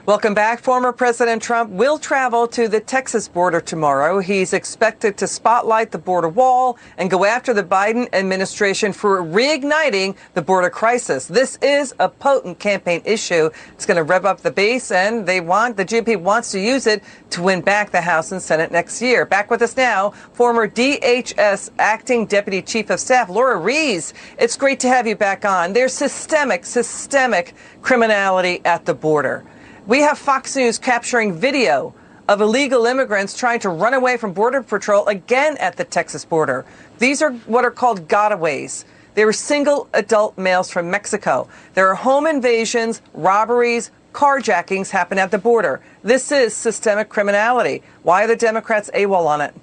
Welcome back. Former President Trump will travel to the Texas border tomorrow. He's expected to spotlight the border wall and go after the Biden administration for reigniting the border crisis. This is a potent campaign issue. It's going to rev up the base, and the GOP wants to use it to win back the House and Senate next year. Back with us now, former DHS Acting Deputy Chief of Staff, Lora Ries. It's great to have you back on. There's systemic criminality at the border. We have Fox News capturing video of illegal immigrants trying to run away from Border Patrol again at the Texas border. These are what are called gotaways. They were single adult males from Mexico. There are home invasions, robberies, carjackings happen at the border. This is systemic criminality. Why are the Democrats AWOL on it?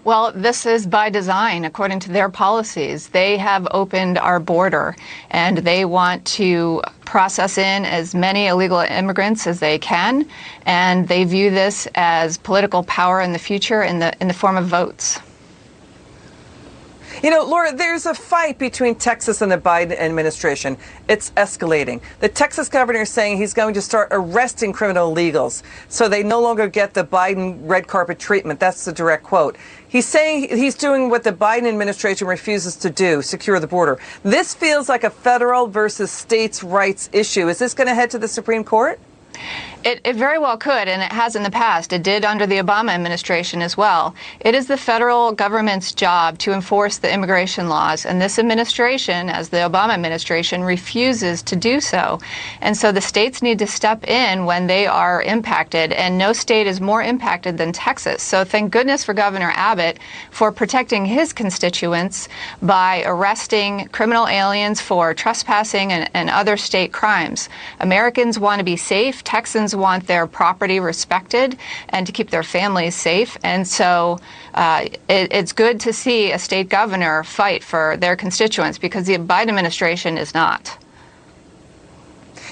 Well, this is by design, according to their policies. They have opened our border, and they want to process in as many illegal immigrants as they can, and they view this as political power in the future in the form of votes. You know, Laura, there's a fight between Texas and the Biden administration. It's escalating. The Texas governor is saying he's going to start arresting criminal illegals so they no longer get the Biden red carpet treatment. That's the direct quote. He's saying he's doing what the Biden administration refuses to do, secure the border. This feels like a federal versus states' rights issue. Is this going to head to the Supreme Court? It very well could, and it has in the past. It did under the Obama administration as well. It is the federal government's job to enforce the immigration laws, and this administration, as the Obama administration, refuses to do so. And so the states need to step in when they are impacted, and no state is more impacted than Texas. So thank goodness for Governor Abbott for protecting his constituents by arresting criminal aliens for trespassing and other state crimes. Americans want to be safe. Texans want their property respected and to keep their families safe. And so it's good to see a state governor fight for their constituents, because the Biden administration is not.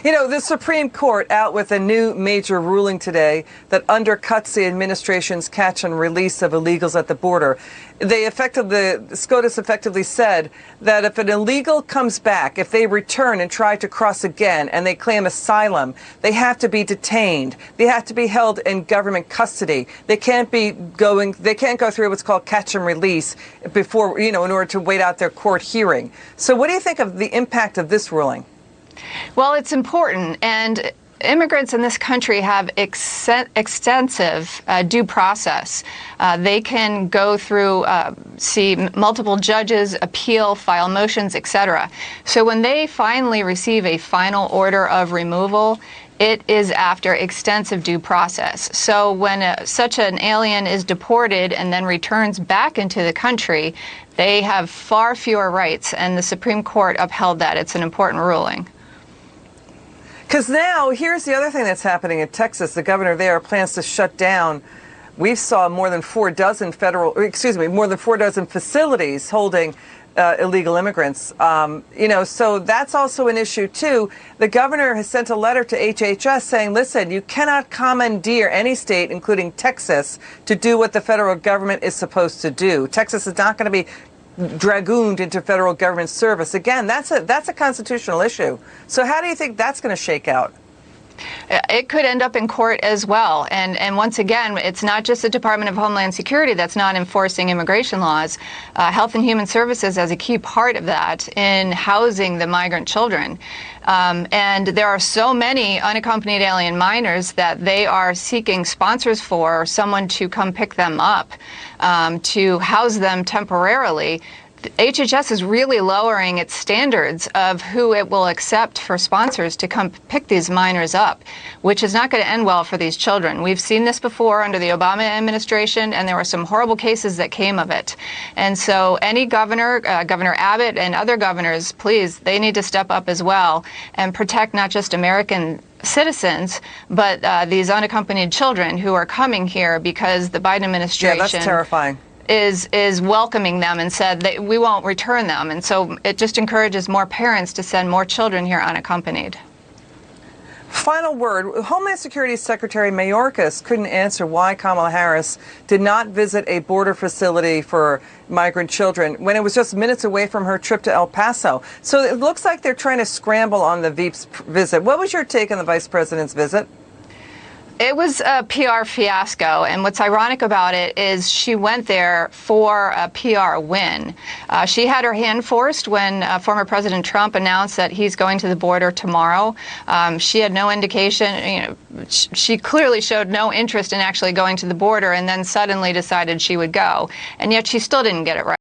You know, the Supreme Court out with a new major ruling today that undercuts the administration's catch and release of illegals at the border. SCOTUS effectively said that if an illegal comes back, if they return and try to cross again and they claim asylum, they have to be detained. They have to be held in government custody. They can't go through what's called catch and release before, in order to wait out their court hearing. So what do you think of the impact of this ruling? Well, it's important, and immigrants in this country have extensive due process. They can go through, see multiple judges, appeal, file motions, etc. So when they finally receive a final order of removal, it is after extensive due process. So when such an alien is deported and then returns back into the country, they have far fewer rights, and the Supreme Court upheld that. It's an important ruling. Because now, here's the other thing that's happening in Texas. The governor there plans to shut down. We saw more than 4 dozen facilities holding illegal immigrants. So that's also an issue, too. The governor has sent a letter to HHS saying, listen, you cannot commandeer any state, including Texas, to do what the federal government is supposed to do. Texas is not going to be dragooned into federal government service. Again, that's a constitutional issue. So how do you think that's going to shake out? It could end up in court as well. And once again, it's not just the Department of Homeland Security that's not enforcing immigration laws. Health and Human Services has a key part of that in housing the migrant children. And there are so many unaccompanied alien minors that they are seeking sponsors for, someone to come pick them up, to house them temporarily. HHS is really lowering its standards of who it will accept for sponsors to come pick these minors up, which is not going to end well for these children. We've seen this before under the Obama administration, and there were some horrible cases that came of it. And so any governor, Governor Abbott and other governors, please, they need to step up as well and protect not just American citizens, but these unaccompanied children who are coming here because the Biden administration... Yeah, that's terrifying. Is welcoming them and said that we won't return them. And so it just encourages more parents to send more children here unaccompanied. Final word. Homeland Security Secretary Mayorkas couldn't answer why Kamala Harris did not visit a border facility for migrant children when it was just minutes away from her trip to El Paso. So it looks like they're trying to scramble on the Veep's visit. What was your take on the vice president's visit? It was a PR fiasco, and what's ironic about it is she went there for a PR win. She had her hand forced when former President Trump announced that he's going to the border tomorrow. She had no indication, she clearly showed no interest in actually going to the border, and then suddenly decided she would go, and yet she still didn't get it right.